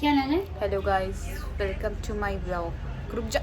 क्या नाम है? Hello guys, welcome to my blog. रुक जा।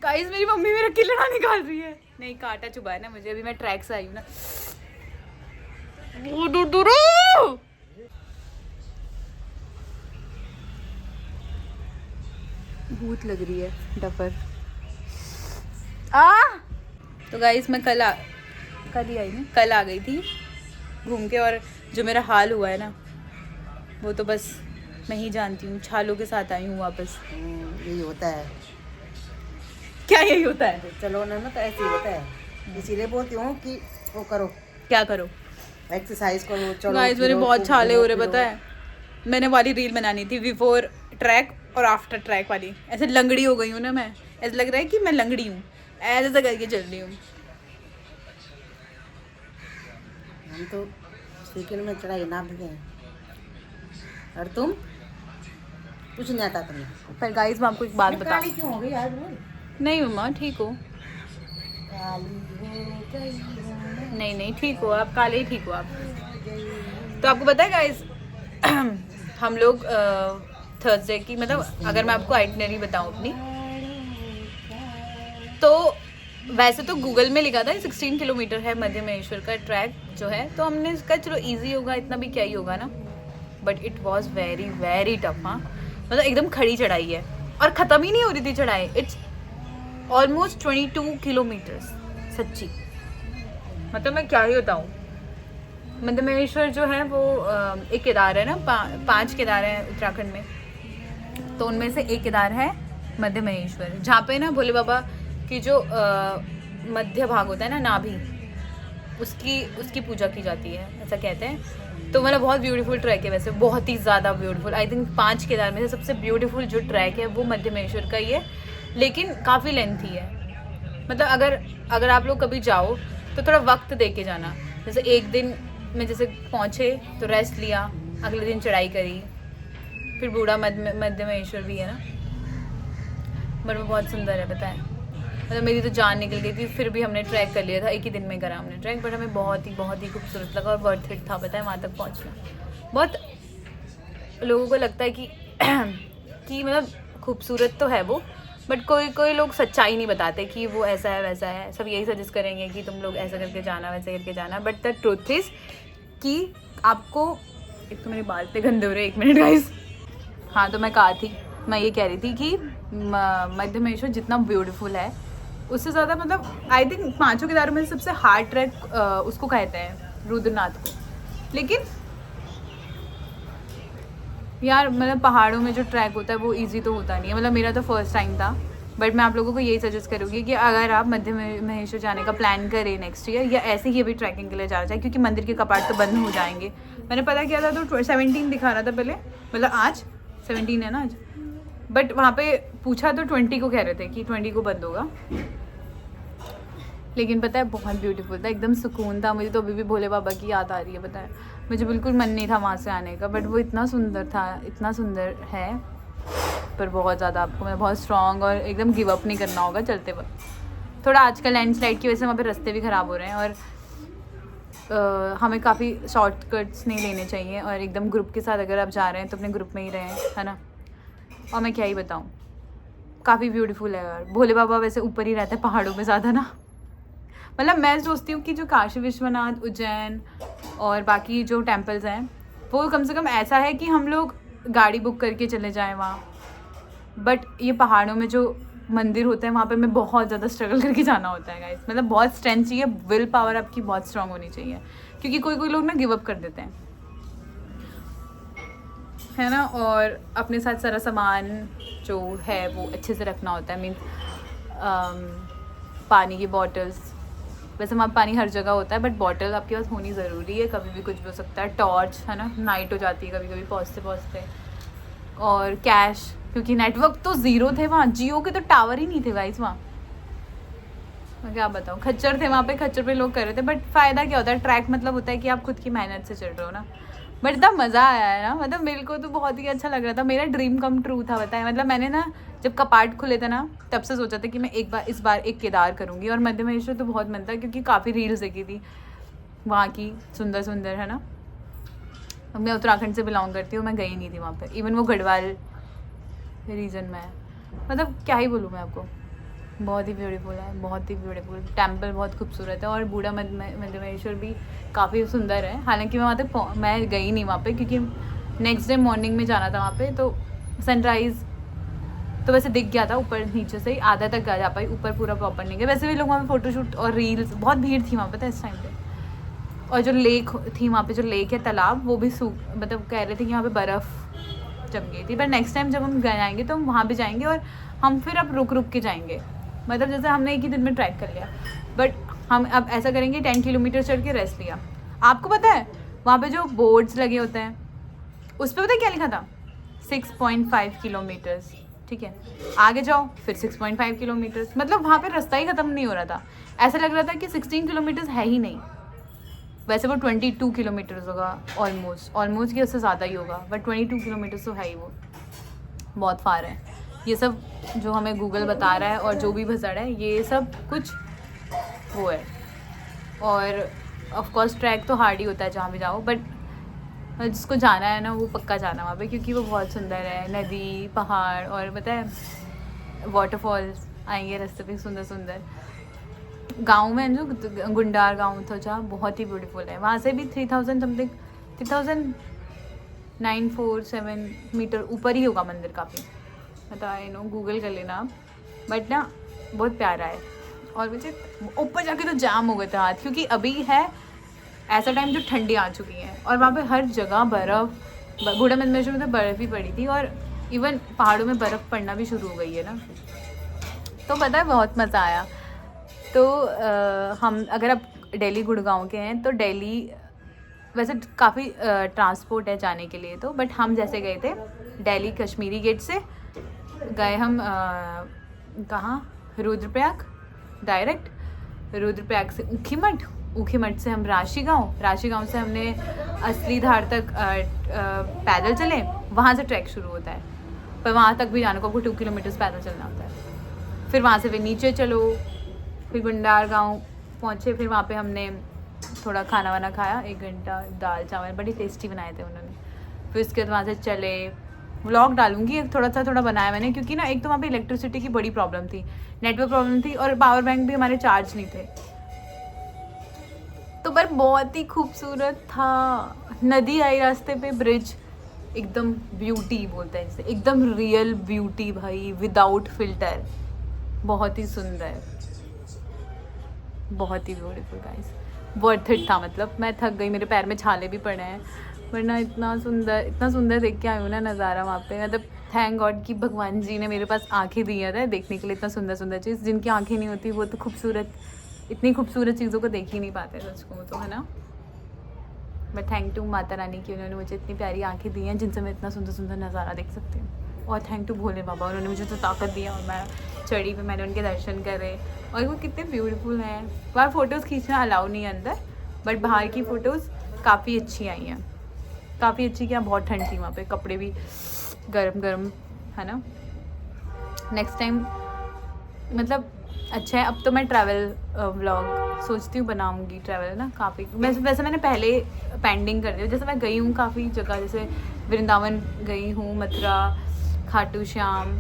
गाइस मेरी मम्मी मेरा किलड़ा निकाल रही है। नहीं, कांटा चुभा है ना मुझे, अभी मैं ट्रैक से आई हूँ ना। दूर दूर भूत लग रही है डफर। तो गाइस मैं कल ही आई ना, कल आ गई थी घूम के, और जो मेरा हाल हुआ है ना वो तो बस मैं ही जानती हूँ। छालों के साथ आई हूँ वापस। यही होता है। क्या यही होता है? चलो ना तो ऐसे ही होता है, इसीलिए बोलती हूँ कि वो करो, क्या करो? एक्सरसाइज करो, चलो गाइस मेरे फिरो, बहुत खूब छाले घूमो हो रहे, फिरो। पता है। मैंने वाली रील बनानी थी बिफोर ट्रैक और आफ्टर ट्रैक वाली। ऐसे लंगड़ी हो गई हूँ ना मैं, ऐसा लग रहा है कि मैं लंगड़ी हूँ, ऐसा करके चल रही हूँ। हम तो सेकंड में चढ़ाई नाप गए, और तुम कुछ नहीं आता तुम्हें। पर गाइस मैं आपको एक बात बताऊँ। काली क्यों हो गई आज बोल? नहीं मम्मा ठीक हो। काली हो गई हो, नहीं नहीं ठीक हो आप, काले ही ठीक हो आप। तो आपको पता है गाइस हम लोग थर्सडे की, मतलब अगर मैं आपको आइटनरी बताऊँ अपनी, तो वैसे तो गूगल में लिखा था 16 किलोमीटर है मध्य महेश्वर का ट्रैक जो है, तो हमने इसका चलो इजी होगा, इतना भी क्या ही होगा ना। But it was very very tough. हाँ मतलब एकदम खड़ी चढ़ाई है और ख़त्म ही नहीं हो रही थी चढ़ाई। इट्स ऑलमोस्ट 22 किलोमीटर्स सच्ची। मतलब मैं क्या ही बताऊँ। मध्य महेश्वर जो है वो एक केदार है ना, 5 केदार हैं उत्तराखंड में, तो उनमें से एक केदार है मध्य महेश्वर, जहाँ पे ना भोले बाबा की जो मध्य भाग होता है ना, नाभि, उसकी पूजा की जाती है, ऐसा कहते हैं। तो मतलब बहुत ब्यूटीफुल ट्रैक है, वैसे बहुत ही ज़्यादा ब्यूटीफुल। आई थिंक 5 केदार में से सबसे ब्यूटीफुल जो ट्रैक है वो मध्य महेश्वर का ही है, लेकिन काफ़ी लेंथी है। मतलब अगर आप लोग कभी जाओ तो थोड़ा वक्त दे के जाना। जैसे एक दिन में जैसे पहुँचे तो रेस्ट लिया, अगले दिन चढ़ाई करी, फिर बूढ़ा मध्य महेश्वर भी है ना, बट वो बहुत सुंदर है पता है। मतलब मेरी तो जान निकल गई थी, फिर भी हमने ट्रैक कर लिया था, एक ही दिन में करा हमने ट्रैक, बट हमें बहुत ही खूबसूरत लगा और वर्थ इट था पता है वहाँ तक पहुँचना। बहुत लोगों को लगता है कि कि मतलब खूबसूरत तो है वो, बट कोई लोग सच्चाई नहीं बताते कि वो ऐसा है वैसा है। सब यही सजेस्ट करेंगे कि तुम लोग ऐसा करके जाना, वैसा करके जाना, बट द ट्रुथ इज कि आपको, एक तो मेरे बाल पे गंदे हो रहे, 1 मिनट गाइस। हाँ तो मैं ये कह रही थी कि मध्य महेश्वर जितना ब्यूटीफुल है उससे ज़्यादा, मतलब आई थिंक 5 केदारों में सबसे हार्ड ट्रैक उसको कहते हैं रुद्रनाथ को। लेकिन यार मतलब पहाड़ों में जो ट्रैक होता है वो इजी तो होता नहीं है। मतलब मेरा तो फर्स्ट टाइम था, बट मैं आप लोगों को यही सजेस्ट करूँगी कि अगर आप मध्य महेश्वर जाने का प्लान करें नेक्स्ट ईयर, या ऐसे ही अभी ट्रैकिंग के लिए जाना चाहिए, क्योंकि मंदिर के कपाट तो बंद हो जाएंगे। मैंने पता किया था तो 17 दिखा रहा था पहले, मतलब आज 17 है ना आज, बट वहाँ पे पूछा तो 20 को कह रहे थे कि 20 को बंद होगा। लेकिन पता है बहुत ब्यूटीफुल था, एकदम सुकून था। मुझे तो अभी भी भोले बाबा की याद आ रही है पता है। मुझे बिल्कुल मन नहीं था वहाँ से आने का, बट वो इतना सुंदर था, इतना सुंदर है। पर बहुत ज़्यादा आपको मतलब बहुत स्ट्रॉन्ग और एकदम गिव अप नहीं करना होगा चलते वक्त। थोड़ा आजकल लैंडस्लाइड की वजह से वहाँ पे रास्ते भी ख़राब हो रहे हैं, और हमें काफ़ी शॉर्टकट्स नहीं लेने चाहिए, और एकदम ग्रुप के साथ अगर आप जा रहे हैं तो अपने ग्रुप में ही रहें, है ना। और मैं क्या ही बताऊँ, काफ़ी ब्यूटीफुल है यार। भोले बाबा वैसे ऊपर ही रहते हैं पहाड़ों में ज़्यादा ना। मतलब मैं सोचती हूँ कि जो काशी विश्वनाथ, उज्जैन और बाकी जो टेम्पल्स हैं वो कम से कम ऐसा है कि हम लोग गाड़ी बुक करके चले जाएं वहाँ, बट ये पहाड़ों में जो मंदिर होते हैं वहाँ पे हमें बहुत ज़्यादा स्ट्रगल करके जाना होता है गाइस। मतलब बहुत स्ट्रेंथ चाहिए, विल पावर आपकी बहुत स्ट्रांग होनी चाहिए, क्योंकि कोई लोग ना गिव अप कर देते हैं, है ना। और अपने साथ सारा सामान जो है वो अच्छे से रखना होता है। मीन्स पानी की बॉटल्स, वैसे वहाँ पानी हर जगह होता है, बट बॉटल आपके पास होनी ज़रूरी है, कभी भी कुछ भी हो सकता है। टॉर्च, है ना, नाइट हो जाती है कभी कभी पहुँचते। और कैश, क्योंकि नेटवर्क तो ज़ीरो थे वहाँ, जियो के तो टावर ही नहीं थे गाइस वहाँ। मैं क्या बताऊँ, खच्चर थे वहाँ पे, खच्चर पे लोग कर रहे थे, बट फ़ायदा क्या होता है, ट्रैक मतलब होता है कि आप खुद की मेहनत से चल रहे हो ना। बट इतना मज़ा आया है ना, मतलब मेरे को तो बहुत ही अच्छा लग रहा था। मेरा ड्रीम कम ट्रू था बताया। मतलब मैंने ना जब कपाट खुले थे ना तब से सोचा था कि मैं इस बार एक केदार करूँगी, और मध्य महेश्वर तो बहुत मन था, क्योंकि काफ़ी रील्स देखी थी वहाँ की, सुंदर है ना। मैं उत्तराखंड से बिलोंग करती हूँ, मैं गई नहीं थी वहाँ पे। इवन वो गढ़वाल रीजन में है, मतलब क्या ही बोलूँ मैं आपको, बहुत ही ब्यूटीफुल है, बहुत ही ब्यूटीफुल। टेम्पल बहुत खूबसूरत है और बूढ़ा मध्यमेश्वर भी काफ़ी सुंदर है। हालांकि मैं वहाँ तक मैं गई नहीं वहाँ पे, क्योंकि नेक्स्ट डे मॉर्निंग में जाना था वहाँ पे, तो सनराइज़ तो वैसे दिख गया था ऊपर नीचे से ही, आधा तक जा पाई, ऊपर पूरा प्रॉपर नहीं गया। वैसे भी लोग वहाँ पे फ़ोटोशूट और रील्स, बहुत भीड़ थी वहाँ पे था इस टाइम पे। और जो लेक थी वहाँ पे, जो लेक है तालाब, वो भी मतलब कह रहे थे कि यहाँ पे बर्फ़ जम गई थी। पर नेक्स्ट टाइम जब हम जाएंगे तो हम वहाँ भी जाएंगे, और हम फिर अब रुक रुक के जाएंगे। मतलब जैसे हमने एक ही दिन में ट्रैक कर लिया, बट हम अब ऐसा करेंगे 10 किलोमीटर चढ़ के रेस्ट लिया। आपको पता है वहाँ पे जो बोर्ड्स लगे होते हैं उस पर पता है क्या लिखा था? 6.5 किलोमीटर्स, ठीक है, आगे जाओ फिर 6.5 किलोमीटर्स। मतलब वहाँ पे रास्ता ही ख़त्म नहीं हो रहा था, ऐसा लग रहा था कि 16 किलोमीटर्स है ही नहीं। वैसे वो 22 किलोमीटर्स होगा ऑलमोस्ट कि उससे ज़्यादा ही होगा, बट 22 किलोमीटर्स तो है ही, वो बहुत फार है। ये सब जो हमें गूगल बता रहा है और जो भी भसड़ है, ये सब कुछ वो है। और ऑफ कोर्स ट्रैक तो हार्ड ही होता है जहाँ भी जाओ, बट जिसको जाना है ना वो पक्का जाना वहाँ पे, क्योंकि वो बहुत सुंदर है। नदी, पहाड़ और पता है वाटरफॉल्स आएंगे रास्ते पे, सुंदर सुंदर। गांव में जो गुंडार गांव था जहाँ, बहुत ही ब्यूटीफुल है। वहाँ से भी 3000 समथिंग 3947 मीटर ऊपर ही होगा मंदिर, काफ़ी मतलब आई नो, गूगल कर लेना आप। बट ना बहुत प्यारा है। और मुझे ऊपर जाके तो जाम हो गए थे हाथ, क्योंकि अभी है ऐसा टाइम जो ठंडी आ चुकी है और वहाँ पे हर जगह बर्फ़, बूढ़ा मध्यमेश्वर में तो बर्फ़ ही पड़ी थी, और इवन पहाड़ों में बर्फ़ पड़ना भी शुरू हो गई है ना। तो पता है बहुत मज़ा आया। तो हम अगर आप दिल्ली गुड़गांव के हैं तो दिल्ली वैसे काफ़ी ट्रांसपोर्ट है जाने के लिए तो, बट हम जैसे गए थे दिल्ली कश्मीरी गेट से गए हम कहाँ, रुद्रप्रयाग डायरेक्ट, रुद्रप्रयाग से ऊखीमठ से हम राशि गांव से हमने असली धार तक पैदल चले। वहाँ से ट्रैक शुरू होता है, पर वहाँ तक भी जाने को आपको 2 किलोमीटर्स पैदल चलना होता है। फिर वहाँ से फिर नीचे चलो, फिर गुंडार गांव पहुँचे, फिर वहाँ पे हमने थोड़ा खाना वाना खाया, 1 घंटा दाल चावल बड़ी टेस्टी बनाए थे उन्होंने। फिर उसके बाद वहाँ से चले, व्लॉग डालूंगी थोड़ा बनाया मैंने, क्योंकि ना एक तो वहाँ पे इलेक्ट्रिसिटी की बड़ी प्रॉब्लम थी, नेटवर्क प्रॉब्लम थी, और पावर बैंक भी हमारे चार्ज नहीं थे। तो पर बहुत ही खूबसूरत था। नदी आई रास्ते पे, ब्रिज एकदम ब्यूटी बोलते हैं जैसे, एकदम रियल ब्यूटी भाई, विदाउट फिल्टर, बहुत ही सुंदर, बहुत ही ब्यूटीफुल गाइस, वर्थ इट था। मतलब मैं थक गई, मेरे पैर में छाले भी पड़े हैं, वरना इतना सुंदर देख के आई हूँ ना नज़ारा वहाँ पे। मतलब थैंक गॉड कि भगवान जी ने मेरे पास आंखें दी है देखने के लिए इतना सुंदर चीज़। जिनकी आंखें नहीं होती वो तो इतनी खूबसूरत चीज़ों को देख ही नहीं पाते सच को तो, है ना। But thank to Mata Rani कि उन्होंने मुझे इतनी प्यारी आंखें दी हैं जिनसे मैं इतना सुंदर नज़ारा देख सकती हूँ। और थैंक टू भोले बाबा, उन्होंने मुझे तो ताकत दिया और मैं चढ़ी पे मैंने उनके दर्शन करे। और वो कितने ब्यूटीफुल हैं। बाहर फ़ोटोज़ खींचना अलाउ नहीं है अंदर, बट बाहर की फ़ोटोज़ काफ़ी अच्छी आई हैं, काफ़ी अच्छी। क्या बहुत ठंड थी वहाँ पे, कपड़े भी गर्म है ना। नेक्स्ट टाइम मतलब अच्छा है। अब तो मैं ट्रैवल व्लॉग सोचती हूँ बनाऊँगी, ट्रैवल ना काफ़ी। वैसे मैंने पहले पेंडिंग कर दिया, जैसे मैं गई हूँ काफ़ी जगह, जैसे वृंदावन गई हूँ, मथुरा, खाटू श्याम,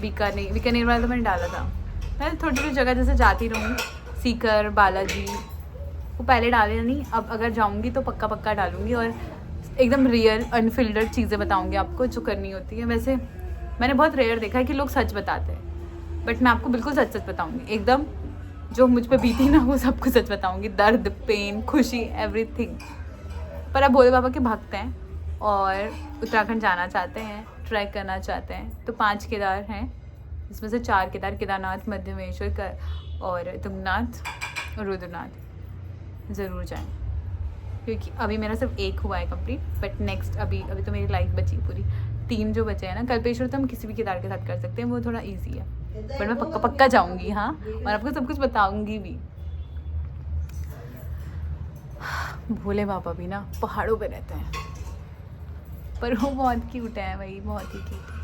बीकानेर वाला तो मैंने डाला था। मैं थोड़ी जगह जैसे जाती रहूँ, सीकर, बालाजी, वो पहले डाले नहीं, अब अगर जाऊँगी तो पक्का डालूँगी और एकदम रियल अनफिल्टर्ड चीज़ें बताऊँगी आपको जो करनी होती है। वैसे मैंने बहुत रेयर देखा है कि लोग सच बताते हैं, बट मैं आपको बिल्कुल सच बताऊँगी, एकदम जो मुझ पे बीती ना वो सब कुछ सच बताऊँगी, दर्द, पेन, खुशी, एवरीथिंग। पर अब भोले बाबा के भक्त हैं और उत्तराखंड जाना चाहते हैं, ट्रैक करना चाहते हैं, तो 5 केदार हैं, जिसमें से 4 केदारनाथ, मध्यमेश्वर और तुंगनाथ और रुद्रनाथ। ज़रूर जाएं, क्योंकि अभी मेरा सिर्फ 1 हुआ है कंप्लीट, बट नेक्स्ट अभी तो मेरी लाइफ बची पूरी। 3 जो बचे हैं ना, कल्पेश्वर तो हम किसी भी केदार के साथ कर सकते हैं, वो थोड़ा ईजी है, बट मैं पक्का जाऊँगी। हाँ, और आपको सब कुछ बताऊँगी भी। भोले बाबा भी ना पहाड़ों पे रहते हैं, पर वो बहुत क्यूट है भाई, बहुत ही क्यूट।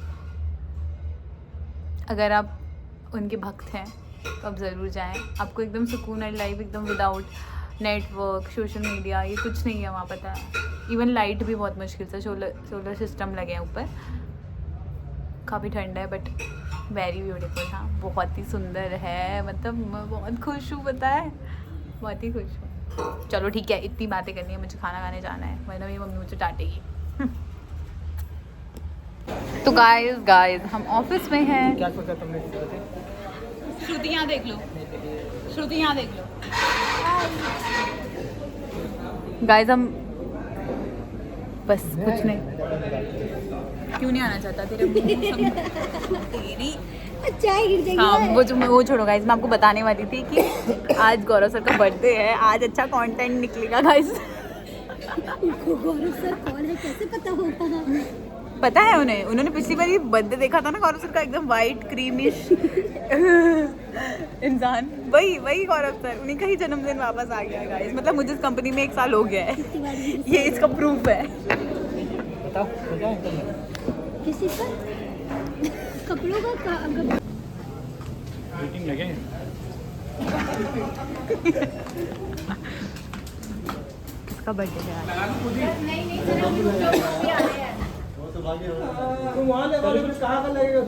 अगर आप उनके भक्त हैं तो आप ज़रूर जाएं, आपको एकदम सुकून है लाइफ, एकदम विदाउट नेटवर्क, सोशल मीडिया, ये कुछ नहीं है वहाँ, पता है। इवन लाइट भी बहुत मुश्किल से, सोलर सिस्टम लगे हैं ऊपर। काफ़ी ठंड है बट वेरी ब्यूटीफुल। हाँ, बहुत ही सुंदर है, मतलब मैं बहुत खुश हूँ, पता है, बहुत ही खुश हूँ। चलो ठीक है, इतनी बातें करनी है, मुझे खाना खाने जाना है, वरना मेरी मम्मी मुझे डांटेगी। तो गाइस हम ऑफिस में हैं। क्या सोचा तुमने? श्रुति यहाँ देख लो, श्रुति यहाँ देख लो। गाइस हम बस कुछ नहीं। क्यों नहीं आना चाहता तेरे तेरी चाय गिर जाएगी। हाँ, वो छोड़ो गाइस, मैं आपको बताने वाली थी कि आज गौरव सर का बर्थडे है, आज अच्छा कंटेंट निकलेगा गाइस। गौरव सर कौन है, कैसे पता होगा? पता है उन्हें, उन्होंने पिछली बार बर्थडे देखा था ना गौरव सर का, एकदम वाइट क्रीमिश इंसान, वही गौरव सर, उन्हीं का ही जन्मदिन वापस आ गया गाइस। मतलब मुझे इस कंपनी में 1 साल हो गया है, ये इसका प्रूफ है। बताओ सोचा है तुमने? किसी का कपड़ों का मीटिंग लगे इसका बर्थडे है। तुम वहाँ लगा लो, कहाँ का लगेगा?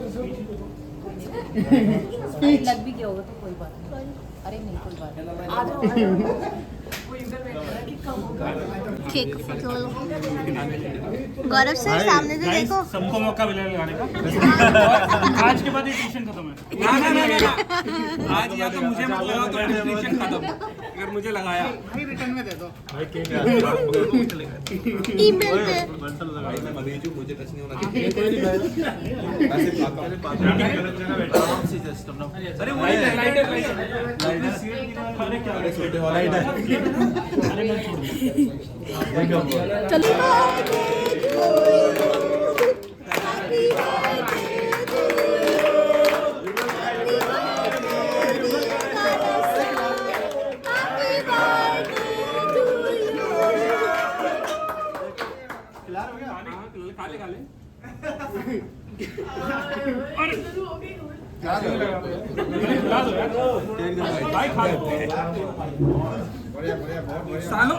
लग भी गया होगा तो कोई बात नहीं। अरे नहीं, कोई बात नहीं, आ जाओ। ठीक, तो गौरव सर सामने से देखो। सबको मौका मिला लगाने का। आज के बाद ये ट्यूशन खत्म है। ना आज या तो मुझे मत लगाओ तो ट्यूशन खत्म। अगर मुझे लगाया भाई रिटर्न में दे दो। ईमेल पे भाई मैं मरीज हूं, मुझे टच नहीं होना चाहिए। ऐसे आराम से जस्ट अपना। अरे वो लाइटर अरे क्या छोटे वाला लाइटर। अरे मैं छोड़ चलो खा ले भाई खा लो बढ़िया बढ़िया बहुत बढ़िया सालो।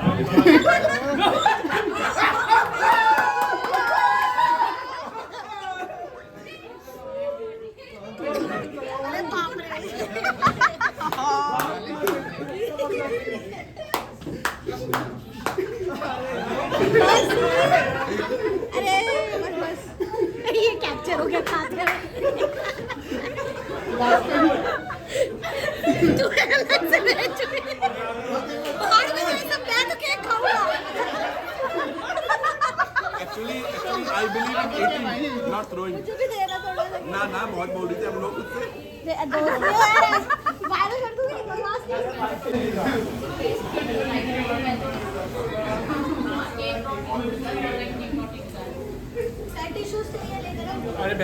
अरे बस ये कैप्चर हो गया, खाते हैं। Actually I believe in eating not throwing. ना बहुत बोल रही थी हम लोग उससे। वायरल कर दूंगी, बकवास नहीं। अरे